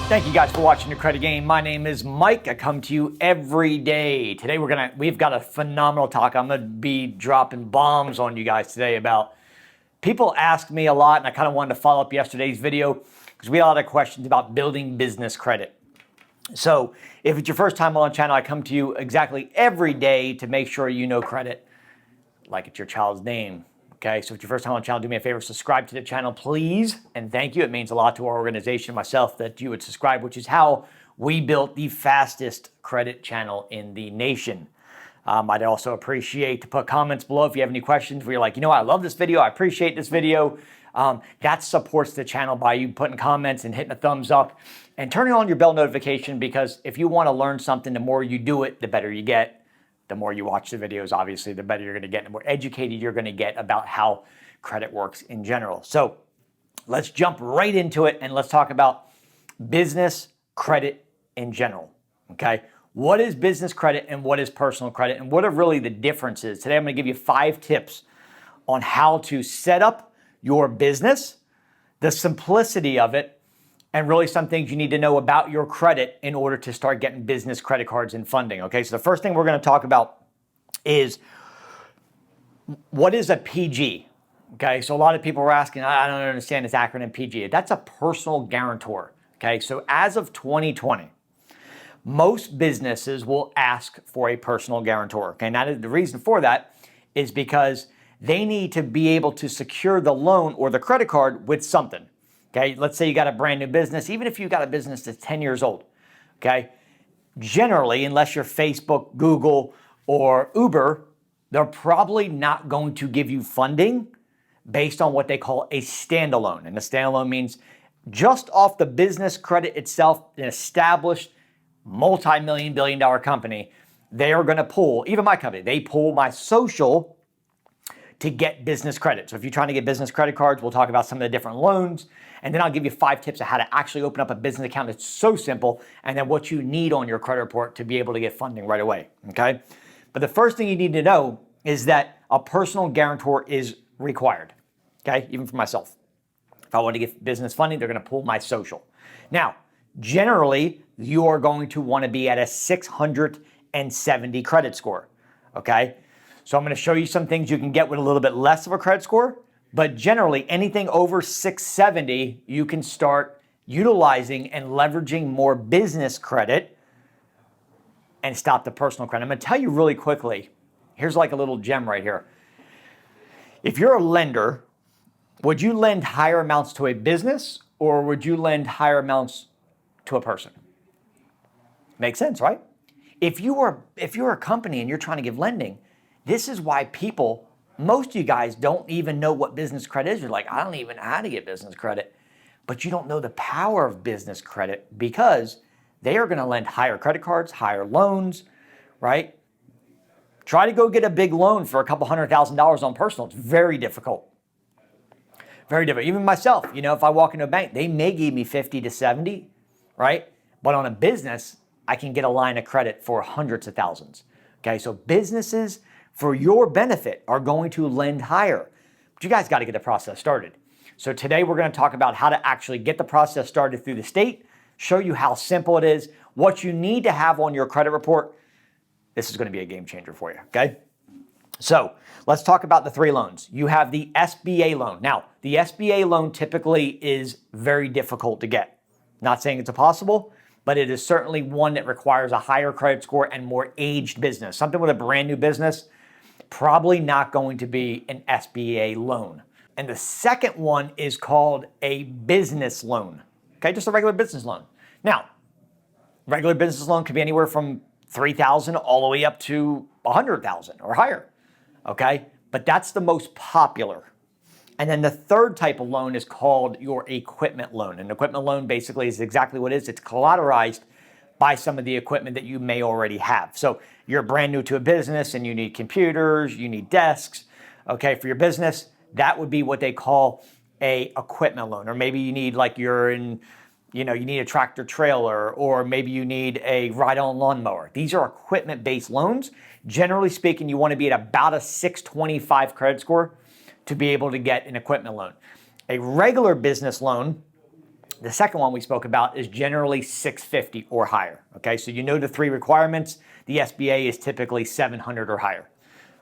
Thank you guys for watching The Credit Game. My name is Mike. I come to you every day. Today we've got a phenomenal talk. I'm gonna be dropping bombs on you guys today about, people ask me a lot, and I kind of wanted to follow up yesterday's video because we had a lot of questions about building business credit. So if it's your first time on the channel, I come to you exactly every day to make sure you know credit like it's your child's name. Okay, so if it's your first time on the channel, do me a favor, subscribe to the channel, please. And thank you. It means a lot to our organization, myself, that you would subscribe, which is how we built the fastest credit channel in the nation. I'd also appreciate to put comments below if you have any questions where you're like, you know, I love this video, I appreciate this video. That supports the channel by you putting comments and hitting a thumbs up and turning on your bell notification, because if you want to learn something, the more you do it, the better you get. The more you watch the videos, obviously, the better you're going to get, the more educated you're going to get about how credit works in general. So let's jump right into it and let's talk about business credit in general, okay? What is business credit and what is personal credit, and what are really the differences? Today I'm going to give you 5 tips on how to set up your business, the simplicity of it, and really some things you need to know about your credit in order to start getting business credit cards and funding, okay? So the first thing we're going to talk about is, what is a PG? Okay, so a lot of people are asking, I don't understand this acronym PG. That's a personal guarantor, okay? So as of 2020, most businesses will ask for a personal guarantor, okay? Now the reason for that is because they need to be able to secure the loan or the credit card with something. Okay, let's say you got a brand new business, even if you got a business that's 10 years old, okay? Generally, unless you're Facebook, Google, or Uber, they're probably not going to give you funding based on what they call a standalone. And a standalone means just off the business credit itself, an established multi-million, billion-dollar company, they are gonna pull, even my company, they pull my social to get business credit. So if you're trying to get business credit cards, we'll talk about some of the different loans, and then I'll give you 5 tips of how to actually open up a business account. It's so simple, and then what you need on your credit report to be able to get funding right away, okay? But the first thing you need to know is that a personal guarantor is required, okay? Even for myself. If I want to get business funding, they're gonna pull my social. Now, generally, you are going to wanna be at a 670 credit score, okay? So I'm going to show you some things you can get with a little bit less of a credit score, but generally anything over 670, you can start utilizing and leveraging more business credit and stop the personal credit. I'm going to tell you really quickly, here's like a little gem right here. If you're a lender, would you lend higher amounts to a business or would you lend higher amounts to a person? Makes sense, right? If you're a company and you're trying to give lending, this is why people, most of you guys don't even know what business credit is. You're like, I don't even know how to get business credit. But you don't know the power of business credit because they are going to lend higher credit cards, higher loans, right? Try to go get a big loan for a couple $100,000 on personal. It's very difficult. Very difficult. Even myself, you know, if I walk into a bank, they may give me 50 to 70, right? But on a business, I can get a line of credit for hundreds of thousands. Okay, so businesses, for your benefit, are going to lend higher. But you guys got to get the process started. So today we're going to talk about how to actually get the process started through the state, show you how simple it is, what you need to have on your credit report. This is going to be a game changer for you, okay? So let's talk about the 3 loans. You have the SBA loan. Now, the SBA loan typically is very difficult to get. Not saying it's impossible, but it is certainly one that requires a higher credit score and more aged business. Something with a brand new business, probably not going to be an SBA loan. And the second one is called a business loan, okay? Just a regular business loan. Now, regular business loan could be anywhere from $3,000 all the way up to $100,000 or higher, okay? But that's the most popular. And then the third type of loan is called your equipment loan. An equipment loan basically is exactly what it is. It's collateralized by some of the equipment that you may already have. So you're brand new to a business and you need computers, you need desks, okay, for your business. That would be what they call a equipment loan. Or maybe you need, like, you're in, you know, you need a tractor trailer, or maybe you need a ride-on lawnmower. These are equipment-based loans. Generally speaking, you want to be at about a 625 credit score to be able to get an equipment loan. A regular business loan The second one we spoke about is generally 650 or higher. Okay, so you know the three requirements. The SBA is typically 700 or higher.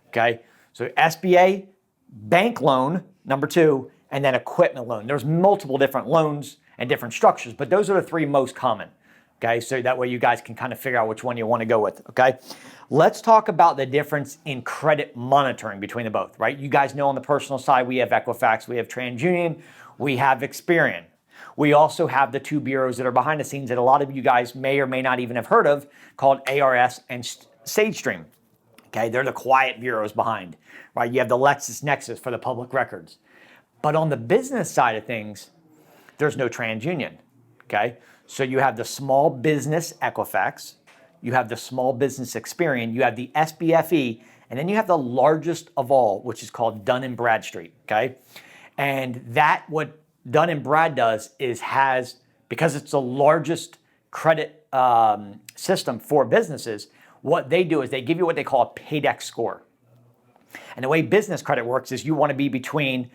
Okay, so SBA, bank loan, number two, and then equipment loan. There's multiple different loans and different structures, but those are the three most common. Okay, so that way you guys can kind of figure out which one you want to go with. Okay, let's talk about the difference in credit monitoring between the both, right? You guys know on the personal side, we have Equifax, we have TransUnion, we have Experian. We also have the two bureaus that are behind the scenes that a lot of you guys may or may not even have heard of, called ARS and SageStream. Okay, they're the quiet bureaus behind, right? You have the LexisNexis for the public records. But on the business side of things, there's no TransUnion, okay? So you have the small business Equifax, you have the small business Experian, you have the SBFE, and then you have the largest of all, which is called Dun & Bradstreet, okay? And that, what Dun & Brad does is because it's the largest credit system for businesses, what they do is they give you what they call a PAYDEX score. And the way business credit works is you want to be between,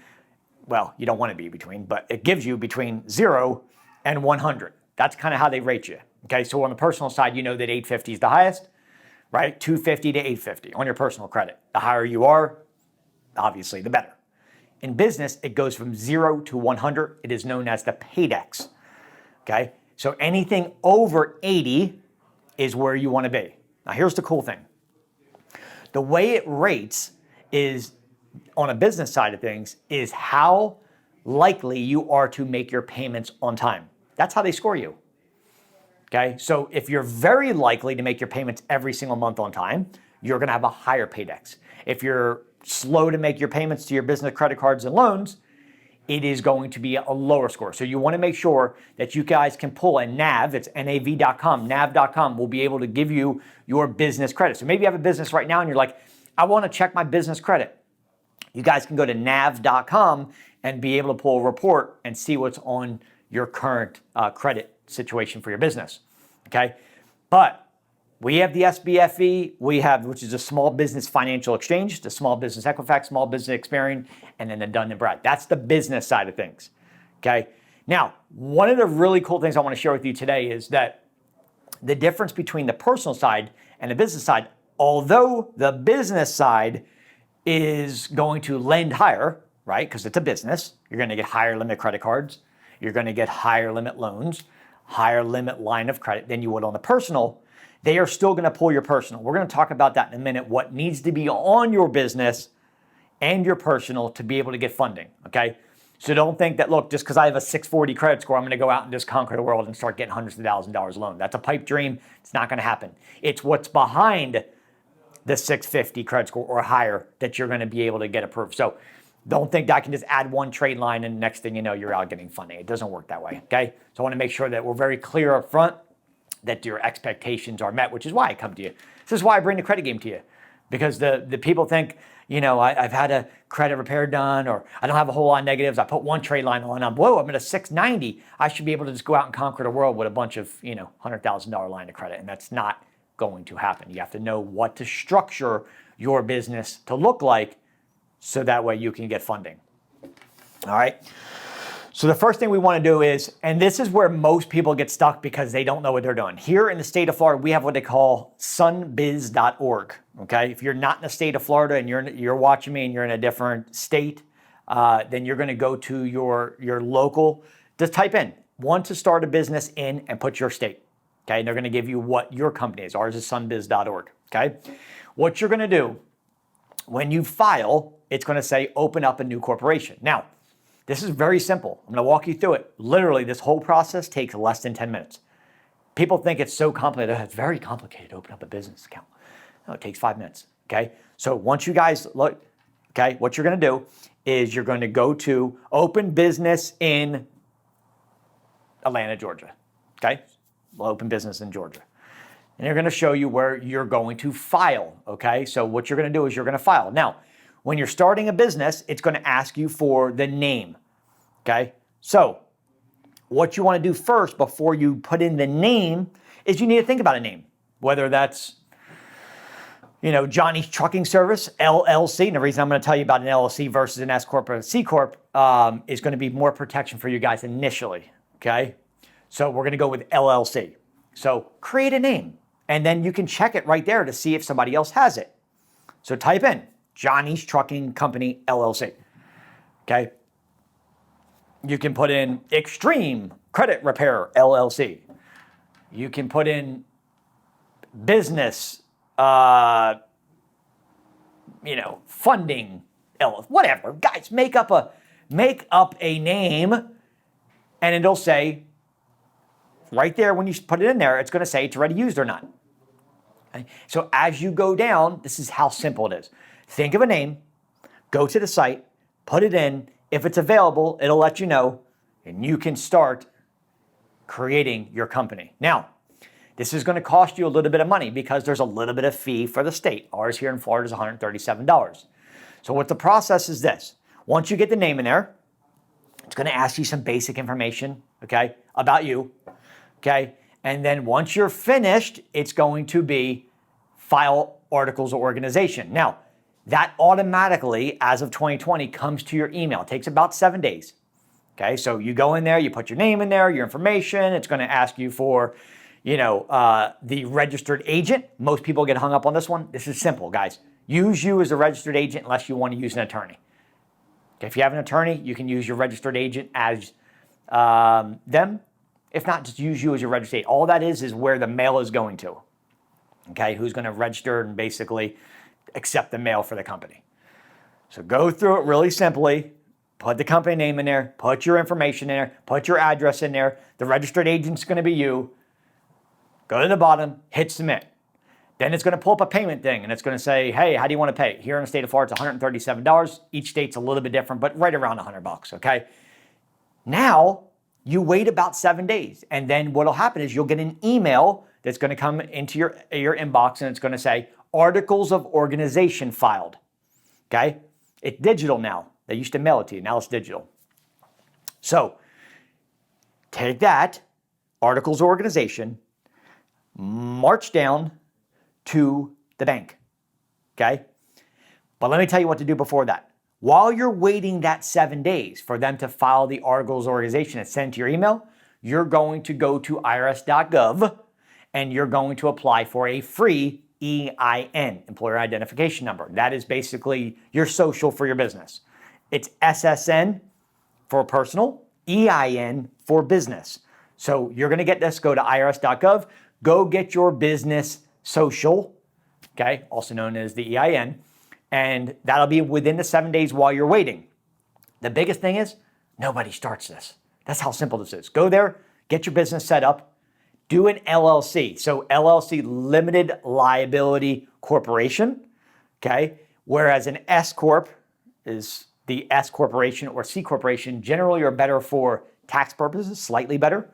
well, you don't want to be between, but it gives you between 0 and 100. That's kind of how they rate you. Okay, so on the personal side, you know that 850 is the highest, right? 250 to 850 on your personal credit. The higher you are, obviously, the better. In business, it goes from 0 to 100. It is known as the PAYDEX. Okay, so anything over 80 is where you want to be. Now, here's the cool thing. The way it rates is, on a business side of things, is how likely you are to make your payments on time. That's how they score you. Okay, so if you're very likely to make your payments every single month on time, you're going to have a higher PAYDEX. If you're slow to make your payments to your business credit cards and loans, it is going to be a lower score. So you want to make sure that you guys can pull a NAV, it's nav.com, nav.com will be able to give you your business credit. So maybe you have a business right now and you're like, I want to check my business credit. You guys can go to nav.com and be able to pull a report and see what's on your current credit situation for your business, okay? But we have the SBFE, which is a small business financial exchange, the small business Equifax, small business Experian, and then the Dun & Brad. That's the business side of things, okay? Now, one of the really cool things I want to share with you today is that the difference between the personal side and the business side, although the business side is going to lend higher, right? Because it's a business, you're going to get higher limit credit cards, you're going to get higher limit loans, higher limit line of credit than you would on the personal. They are still going to pull your personal. We're going to talk about that in a minute, what needs to be on your business and your personal to be able to get funding, okay? So don't think that, look, just because I have a 640 credit score, I'm going to go out and just conquer the world and start getting hundreds of thousands of dollars loan. That's a pipe dream. It's not going to happen. It's what's behind the 650 credit score or higher that you're going to be able to get approved. So don't think that I can just add one trade line and next thing you know, you're out getting funding. It doesn't work that way, okay? So I want to make sure that we're very clear up front that your expectations are met, which is why I come to you. This is why I bring the credit game to you. Because the people think, you know, I've had a credit repair done, or I don't have a whole lot of negatives. I put one trade line on, I'm at a 690. I should be able to just go out and conquer the world with a bunch of, you know, $100,000 line of credit. And that's not going to happen. You have to know what to structure your business to look like so that way you can get funding. All right. So the first thing we want to do is, and this is where most people get stuck because they don't know what they're doing. Here in the state of Florida, we have what they call sunbiz.org. Okay, if you're not in the state of Florida and you're watching me and you're in a different state, then you're going to go to your local. Just type in want to start a business in and put your state. Okay, and they're going to give you what your company is. Ours is sunbiz.org. Okay, what you're going to do when you file, it's going to say open up a new corporation. Now, this is very simple. I'm going to walk you through it. Literally, this whole process takes less than 10 minutes. People think it's so complicated. It's very complicated to open up a business account. No, it takes 5 minutes, okay? So once you guys look, okay, what you're going to do is you're going to go to open business in Atlanta, Georgia, okay? Well, open business in Georgia. And they're going to show you where you're going to file, okay? So what you're going to do is you're going to file. Now, when you're starting a business, it's going to ask you for the name, okay? So what you want to do first before you put in the name is you need to think about a name, whether that's, you know, Johnny's Trucking Service, LLC. And the reason I'm going to tell you about an LLC versus an S Corp or a C Corp is going to be more protection for you guys initially, okay? So we're going to go with LLC. So create a name, and then you can check it right there to see if somebody else has it. So type in Johnny's Trucking Company, LLC, okay? You can put in Extreme Credit Repair, LLC. You can put in business, funding, whatever. Guys, make up a name, and it'll say right there when you put it in there, it's going to say it's already used or not. Okay? So as you go down, this is how simple it is. Think of a name, go to the site, put it in. If it's available, it'll let you know, and you can start creating your company. Now, this is going to cost you a little bit of money because there's a little bit of fee for the state. Ours here in Florida is $137. So what the process is this. Once you get the name in there, it's going to ask you some basic information, okay, about you, okay? And then once you're finished, it's going to be file articles of organization. Now, that automatically, as of 2020, comes to your email. It takes about 7 days. Okay, so you go in there, you put your name in there, your information. It's going to ask you for, the registered agent. Most people get hung up on this one. This is simple, guys. Use you as a registered agent unless you want to use an attorney. Okay, if you have an attorney, you can use your registered agent as them. If not, just use you as your registered agent. All that is where the mail is going to. Okay, who's going to register and basically accept the mail for the company. So go through it really simply. Put the company name in there. Put your information in there. Put your address in there. The registered agent's going to be you. Go to the bottom. Hit submit. Then it's going to pull up a payment thing, and it's going to say, hey, how do you want to pay? Here in the state of Florida, it's $137. Each state's a little bit different, but right around $100, okay? Now, you wait about 7 days, and then what'll happen is you'll get an email that's going to come into your inbox, and it's going to say, Articles of Organization filed, okay? It's digital now. They used to mail it to you. Now it's digital. So take that, Articles of Organization, march down to the bank, okay? But let me tell you what to do before that. While you're waiting that 7 days for them to file the Articles of Organization and send to your email, you're going to go to irs.gov and you're going to apply for a free EIN, Employer Identification Number. That is basically your social for your business. It's SSN for personal, EIN for business. So you're going to get this, go to irs.gov, go get your business social, okay, also known as the EIN, and that'll be within the 7 days while you're waiting. The biggest thing is nobody starts this. That's how simple this is. Go there, get your business set up, do an LLC. So LLC, Limited Liability Corporation, okay? Whereas an S Corp is the S Corporation or C Corporation generally are better for tax purposes, slightly better.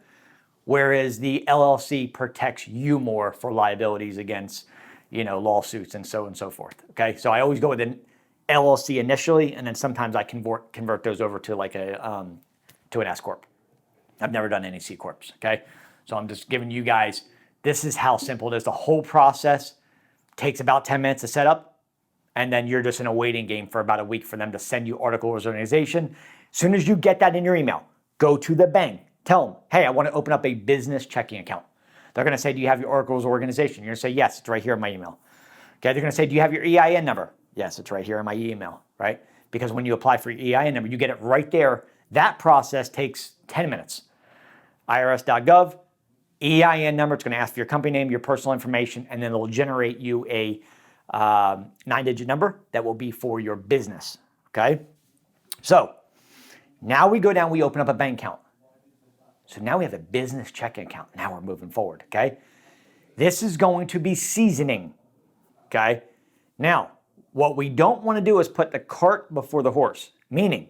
Whereas the LLC protects you more for liabilities against, lawsuits and so forth. Okay, so I always go with an LLC initially, and then sometimes I convert those over to like to an S corp. I've never done any C corps. Okay, so I'm just giving you guys. This is how simple it is. The whole process takes about 10 minutes to set up, and then you're just in a waiting game for about a week for them to send you articles of organization. As soon as you get that in your email, go to the bank. Tell them, hey, I want to open up a business checking account. They're going to say, do you have your articles of organization? You're going to say, yes, it's right here in my email. Okay, they're going to say, do you have your EIN number? Yes, it's right here in my email, right? Because when you apply for your EIN number, you get it right there. That process takes 10 minutes. IRS.gov, EIN number, it's going to ask for your company name, your personal information, and then it'll generate you a 9-digit number that will be for your business, okay? So now we go down, we open up a bank account. So now we have a business checking account. Now we're moving forward, okay? This is going to be seasoning, okay? Now, what we don't want to do is put the cart before the horse, meaning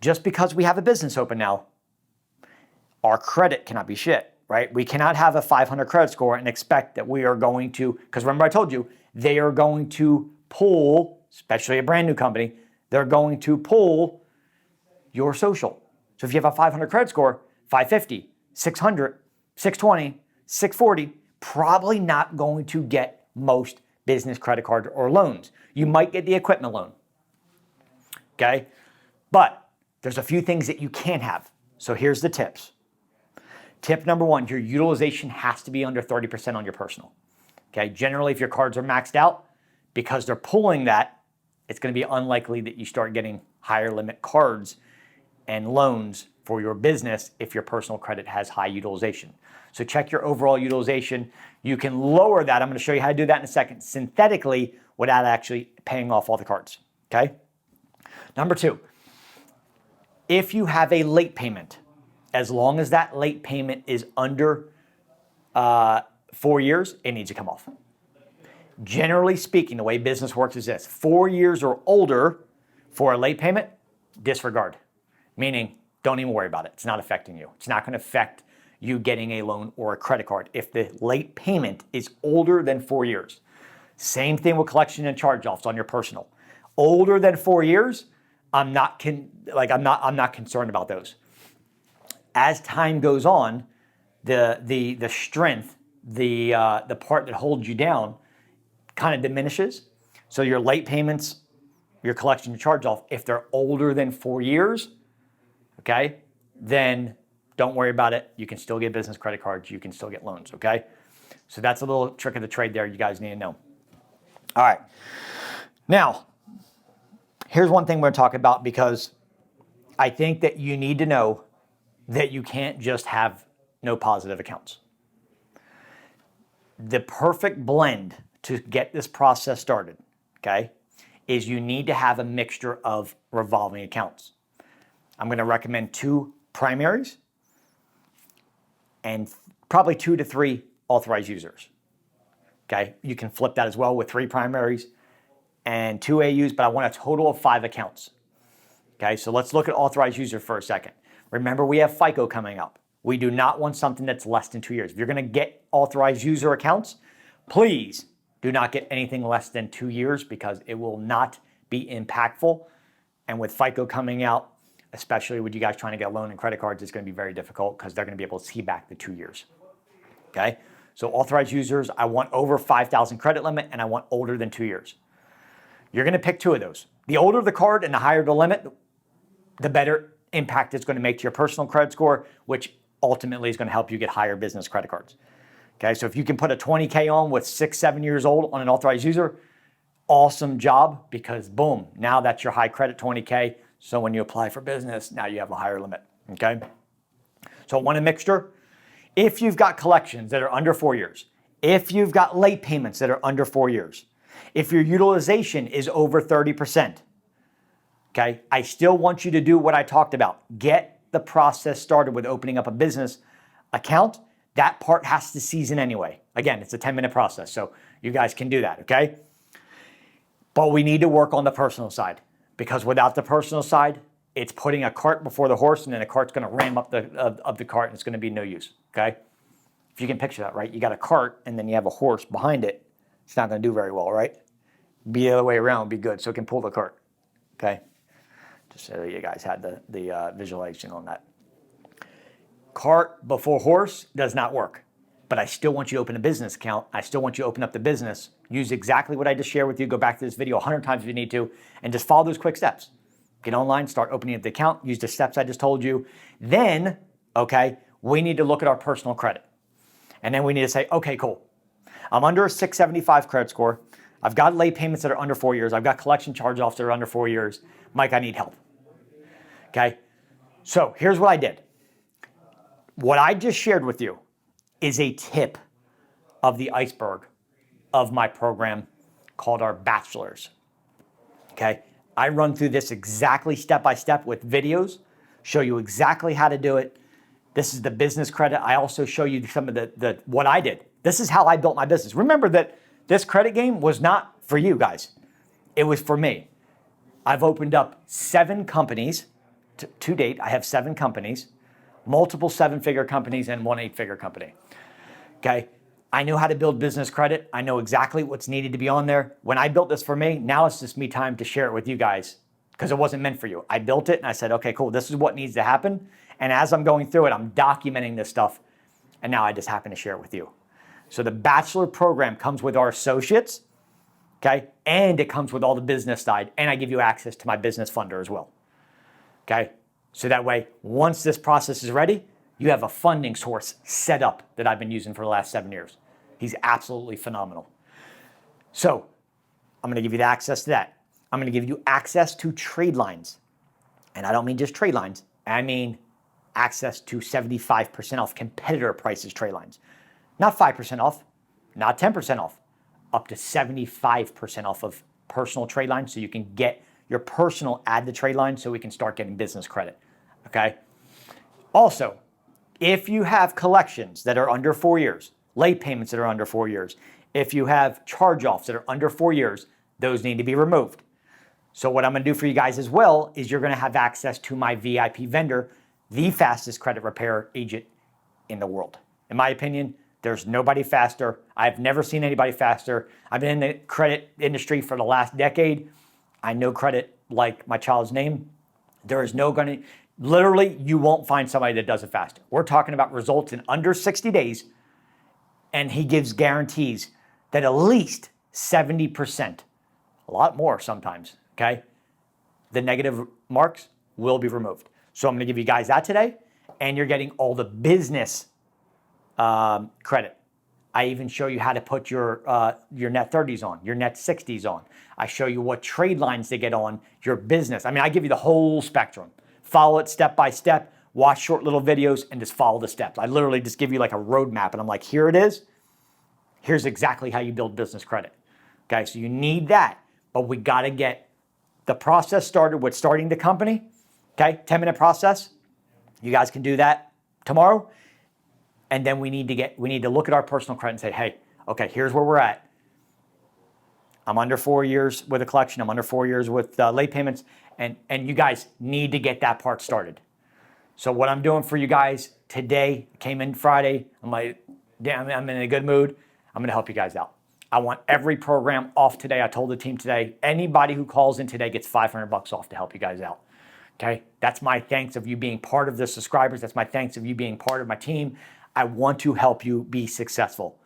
just because we have a business open now, our credit cannot be shit, right? We cannot have a 500 credit score and expect that we are going to, because remember I told you, they are going to pull, especially a brand new company, they're going to pull your social. So if you have a 500 credit score, 550, 600, 620, 640, probably not going to get most business credit cards or loans. You might get the equipment loan, okay? But there's a few things that you can't have. So here's the tips. Tip number one, your utilization has to be under 30% on your personal. Okay, generally if your cards are maxed out, because they're pulling that, it's going to be unlikely that you start getting higher limit cards and loans for your business if your personal credit has high utilization. So check your overall utilization. You can lower that. I'm going to show you how to do that in a second, synthetically without actually paying off all the cards. Okay. Number two, if you have a late payment, as long as that late payment is under 4 years, it needs to come off. Generally speaking, the way business works is this: 4 years or older for a late payment, disregard. Meaning, don't even worry about it. It's not affecting you. It's not going to affect you getting a loan or a credit card if the late payment is older than 4 years. Same thing with collection and charge-offs on your personal. Older than 4 years, I'm not concerned about those. As time goes on, the strength, the part that holds you down, kind of diminishes. So your late payments, your collection and charge-off, if they're older than 4 years, okay, then don't worry about it. You can still get business credit cards. You can still get loans, okay? So that's a little trick of the trade there you guys need to know. All right. Now, here's one thing we're going to talk about, because I think that you need to know that you can't just have no positive accounts. The perfect blend to get this process started, okay, is you need to have a mixture of revolving accounts. I'm going to recommend 2 primaries and probably 2 to 3 authorized users. Okay, you can flip that as well with 3 primaries and 2 AUs, but I want a total of 5 accounts. Okay, so let's look at authorized user for a second. Remember, we have FICO coming up. We do not want something that's less than 2 years. If you're going to get authorized user accounts, please do not get anything less than 2 years, because it will not be impactful. And with FICO coming out, especially with you guys trying to get a loan and credit cards, it's going to be very difficult because they're going to be able to see back the 2 years. Okay, so authorized users, I want over 5,000 credit limit, and I want older than 2 years. You're going to pick 2 of those. The older the card and the higher the limit, the better impact it's going to make to your personal credit score, which ultimately is going to help you get higher business credit cards. Okay, so if you can put a 20K on with 6-7 years old on an authorized user, awesome job, because boom, now that's your high credit 20K. So when you apply for business, now you have a higher limit. Okay, so I want a mixture. If you've got collections that are under 4 years, if you've got late payments that are under 4 years, if your utilization is over 30%, okay, I still want you to do what I talked about. Get the process started with opening up a business account. That part has to season anyway. Again, it's a 10-minute process, so you guys can do that, okay? But we need to work on the personal side, because without the personal side, it's putting a cart before the horse, and then the cart's going to ram up the cart, and it's going to be no use, okay? If you can picture that, right? You got a cart, and then you have a horse behind it. It's not going to do very well, right? Be the other way around would be good, so it can pull the cart, okay? Just so you guys had the visualization on that. Cart before horse does not work, but I still want you to open a business account. I still want you to open up the business. Use exactly what I just shared with you. Go back to this video 100 times if you need to, and just follow those quick steps. Get online, start opening up the account, use the steps I just told you. Then, okay, we need to look at our personal credit. And then we need to say, okay, cool. I'm under a 675 credit score. I've got late payments that are under 4 years. I've got collection charge-offs that are under 4 years. Mike, I need help. Okay, so here's what I did. What I just shared with you is a tip of the iceberg of my program called our bachelors. Okay, I run through this exactly step by step with videos, show you exactly how to do it. This is the business credit. I also show you some of the what I did. This is how I built my business. Remember that this credit game was not for you guys. It was for me. I've opened up 7 companies to date. I have 7 companies, multiple 7-figure companies and 1 8-figure company. Okay. I know how to build business credit. I know exactly what's needed to be on there. When I built this for me, now it's just me time to share it with you guys, because it wasn't meant for you. I built it and I said, okay, cool. This is what needs to happen. And as I'm going through it, I'm documenting this stuff. And now I just happen to share it with you. So the bachelor program comes with our associates, okay? And it comes with all the business side. And I give you access to my business funder as well, okay? So that way, once this process is ready, you have a funding source set up that I've been using for the last 7 years. He's absolutely phenomenal. So I'm going to give you the access to that. I'm going to give you access to Tradelines. And I don't mean just Tradelines. I mean access to 75% off competitor prices Tradelines. Not 5% off, not 10% off, up to 75% off of personal Tradelines so you can get your personal add to Tradeline so we can start getting business credit, okay? Also, if you have collections that are under 4 years, late payments that are under 4 years, if you have charge-offs that are under 4 years, those need to be removed. So what I'm going to do for you guys as well is you're going to have access to my VIP vendor, the fastest credit repair agent in the world. In my opinion, there's nobody faster. I've never seen anybody faster. I've been in the credit industry for the last decade. I know credit like my child's name. There is literally, you won't find somebody that does it faster. We're talking about results in under 60 days, and he gives guarantees that at least 70%, a lot more sometimes, okay? The negative marks will be removed. So I'm going to give you guys that today, and you're getting all the business credit. I even show you how to put your net 30s on, your net 60s on. I show you what trade lines to get on your business. I mean, I give you the whole spectrum. Follow it step by step, watch short little videos, and just follow the steps. I literally just give you like a roadmap, and I'm like, here it is. Here's exactly how you build business credit. Okay, so you need that, but we got to get the process started with starting the company. Okay, 10-minute process. You guys can do that tomorrow. And then we need to look at our personal credit and say, hey, okay, here's where we're at. I'm under 4 years with a collection. I'm under 4 years with late payments. And you guys need to get that part started. So what I'm doing for you guys today, came in Friday. I'm like, damn, I'm in a good mood. I'm going to help you guys out. I want every program off today. I told the team today, anybody who calls in today gets $500 off to help you guys out. Okay? That's my thanks of you being part of the subscribers. That's my thanks of you being part of my team. I want to help you be successful.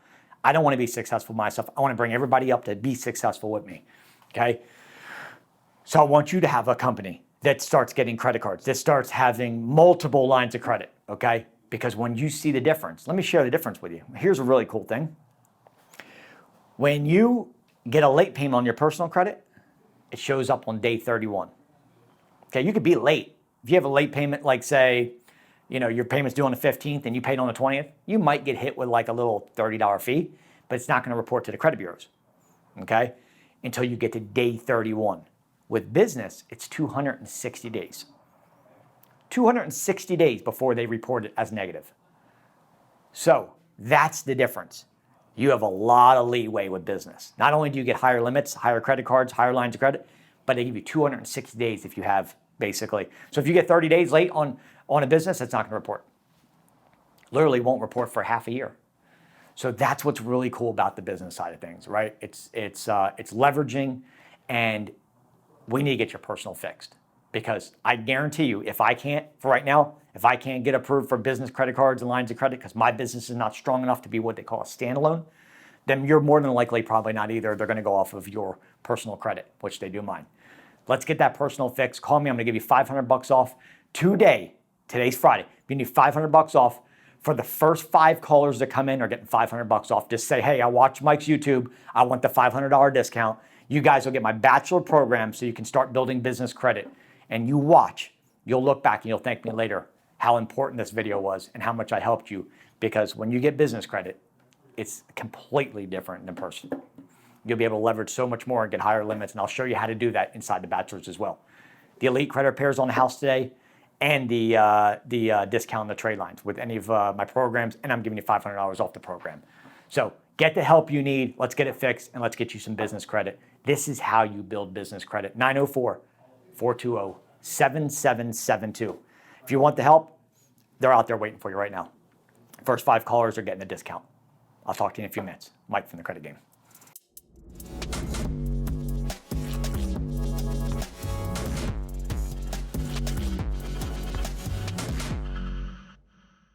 I don't want to be successful myself. I want to bring everybody up to be successful with me, okay? So I want you to have a company that starts getting credit cards, that starts having multiple lines of credit, okay? Because when you see the difference, let me share the difference with you. Here's a really cool thing. When you get a late payment on your personal credit, it shows up on day 31. Okay, you could be late. If you have a late payment, like say, your payment's due on the 15th and you paid on the 20th, you might get hit with like a little $30 fee, but it's not going to report to the credit bureaus, okay? Until you get to day 31. With business, it's 260 days. 260 days before they report it as negative. So that's the difference. You have a lot of leeway with business. Not only do you get higher limits, higher credit cards, higher lines of credit, but they give you 260 days if you have, basically. So if you get 30 days late on a business, that's not going to report. Literally won't report for half a year. So that's what's really cool about the business side of things, right? It's leveraging, and we need to get your personal fixed, because I guarantee you, if I can't get approved for business credit cards and lines of credit because my business is not strong enough to be what they call a standalone, then you're more than likely probably not either. They're going to go off of your personal credit, which they do mine. Let's get that personal fix. Call me. I'm going to give you $500 off today. Today's Friday. You need $500 off. For the first 5 callers that come in are getting $500 off. Just say, hey, I watch Mike's YouTube. I want the $500 discount. You guys will get my bachelor program so you can start building business credit. And you watch. You'll look back and you'll thank me later how important this video was and how much I helped you. Because when you get business credit, it's completely different than person. You'll be able to leverage so much more and get higher limits. And I'll show you how to do that inside the bachelor's as well. The elite credit repairs on the house today, and the discount on the trade lines with any of my programs, and I'm giving you $500 off the program. So get the help you need. Let's get it fixed, and let's get you some business credit. This is how you build business credit. 904-420-7772. If you want the help, they're out there waiting for you right now. First 5 callers are getting a discount. I'll talk to you in a few minutes. Mike from The Credit Game.